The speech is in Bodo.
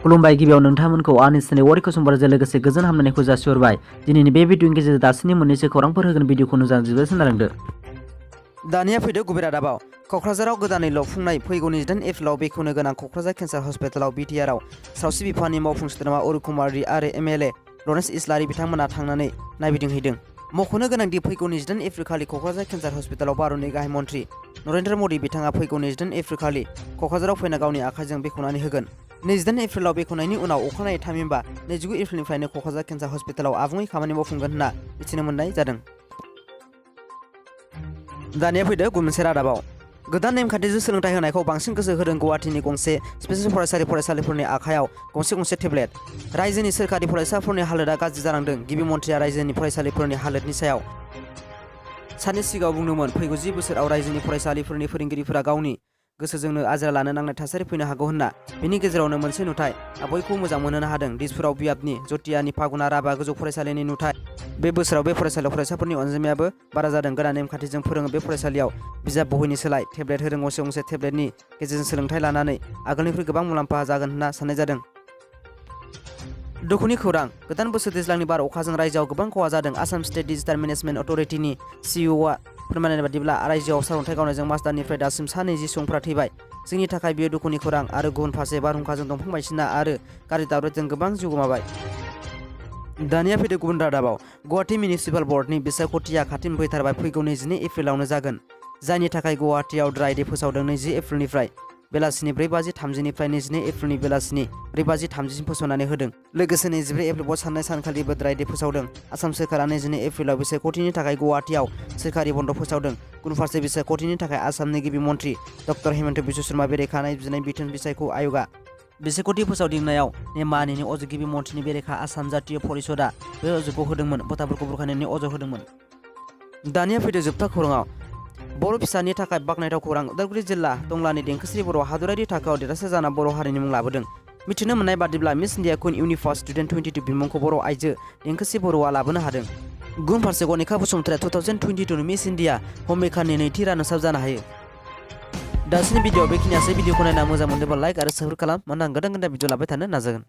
खुलुमबाय गिबियाव नोंथांमोनखौ आंनि चेनेल वारिखौ समबारजों लोगोसे गोजोन हामलायनायखौ जासिहरबाय। दिनैनि बे भिडिअनि गेजेरजों दासिमनि मोननैसो खौरांफोर होगोन भिडिअखौ मोजां जोबजासिम खोनासंदो। दानिया फैदो गुबै रादाबाव। क'क्राझाराव गोदानै लुफुंनाय फैगौ 22 एप्रिलाव बेखेवनो गोनां क'क्राझार केन्सार हस्पिटालाव बिटिआरआव सावस्रि बिफाननि मावफुं सोद्रोमा अरुण कुमार आरो एमएलए लरेन्स इस्लारि बिथांमोना थांनानै नायबिजिरहैदों। मख'नो गोनांदि फैगौ 22 एप्रिल खालि क'क्राझार केन्सार हस्पिटालाव भारतनि गाहाय मन्थ्रि नरेन्द्र मदि बिथाङा फैगौ 22 एप्रिल खालि क'क्राझाराव फैना गावनि आखाइजों बेखेवनानै होगोन। 22 एप्रिलाव बेखेवनायनि उनाव अखानायै थामहिनबा 29 एप्रिलनिफ्रायनो क'क्राझार केन्सार हस्पिटालाव आबुङै खामानि मावफुंगोन होनना मिथिनो मोननाय जादों। दानिया फैदो गुबुन मोनसे रादाबाव। गोदान नेमखान्थिजों सोलोंथाइ होनायखौ बांसिन गोसो होदों गुवाहाटीनि गंसे स्पेसियेल फरायसालिफोरनि आखायाव गंसे टेब्लेट। रायजोनि सोरखारि फरायसाफोरनि हालोदा गाज्रि जालांदों। गिबि मन्थ्रिया रायजोनि फरायसालिफोरनि हालोदनि सायाव साननि सिगाङाव बुंदोंमोन फैगौ 10 बोसोराव रायजोनि फरायसालिफोरनि फोरोंगिरिफोरा गावनि गोसोजोंनो आजिरा लानो नांनाय थासारि फैनो हागौ होनना। बेनि गेजेरावनो मोनसे नुथाय बयखौबो मोजां मोनहोनो हादों। दिसपुराव बियाबनि जटियानि फागुना राभा गोजौ फरायसालिनि नुथाय। बे बोसोराव बे फरायसालियाव फरायसाफोरनि अनजिमायाबो बारा जादों। गोदान नेमखान्थिजों फोरोङो बे फरायसालियाव बिजाब बहिनि सोलाय टेब्लेट होदों। गंसे टेब्लेटनि गेजेरजों सोलोंथाइ लानानै आगोलनिख्रुइ गोबां मुलाम्फा जागोन होनना साननाय जादों। दुखुनि खौरां। गोदान बोसोर दैज्लांनि बार अखाजों रायजोआव गोबां खहा जादों। आसाम स्टेट डिजास्टार मेनेजमेन्ट अथ'रिटिनि सिइअ'आ फोरमायनाय बादिब्ला रायजोआव सारअन्थाइ गावनायजों मार्च दाननिफ्राय दासिम सा 20 सुबुंफोरा थैबाय। जोंनि थाखाय बेयो दुखुनि खौरां आरो गुबुन फारसे बारहुंखाजों दंफां बायसिना आरो गारि दाब्रेजों गोबां जिउ गोमाबाय। दानिया फैदो गुबुन रादाबाव। गुवाहाटी मिउनिसिपाल बर्डनि बिसायख'थिया खाथि मोनफैथारबाय। फैगौ 22 एप्रिलावनो जागोन। जायनि थाखाय गुवाहाटीआव ड्राइ डे फोसावदों। 20 एप्रिलनिफ्राय बेलासिनि 4:30 निफ्राय 22 एप्रिलनि बेलासिनि 4:30 फोसावनानै होदों। लोगोसे 24 एप्रिल बर्ड साननाय सानखालिबो ड्राइ डे फोसावदों। आसाम सोरखारा 22 एप्रिलाव बिसायख'थिनि थाखाय गुवाहाटीआव सोरखारि बन्द फोसावदों। गुबुन फारसे बिसायख'थिनि थाखाय आसामनि गिबि मन्थ्रि डक्टर हेमन्त बिश्व शर्मा बेरेखा नायबिजिरनाय बिथोन बिसायख' आय'गआ बिसायख'थि फोसावदिंनायाव नेम मानिनायनि अजद गिबि मन्थ्रिनि बेरेखा आसाम जातीय परिषदआ बे अजदखौ होदोंमोन। भटारफोरखौ बुरखायनायनि अजद होदोंमोन। दानिया फैदो जोबथा खौराङाव। बर' फिसानि थाखाय बाखनायथाव खौरां। उदालगुरि जिल्ला टंलानि देंखोस्रि बर' हादरारि थाखोआव देरहासार जाना बर' हारिनि मुं लाबोदों। मिथिनो मोननाय बादिब्ला मिस इन्डिया कुइन इउनिभार्स 2022 बिमुंखौ बर' आइजो देंखोस्रि बर'आ लाबोनो हादों। गुबुन फारसे गनिका बसुमतारिया 2022 मिस इन्डिया हम मेकारनि नैथि रानार्सआप जानो हायो। दासिमनि भिडिअ बेखिनियासै। भिडिअखौ नायना मोजां मोनदोंबा लाइक आरो साबस्क्राइब खालाम। मानोना आं गोदान भिडिअ लाबाय थानो नाजागोन।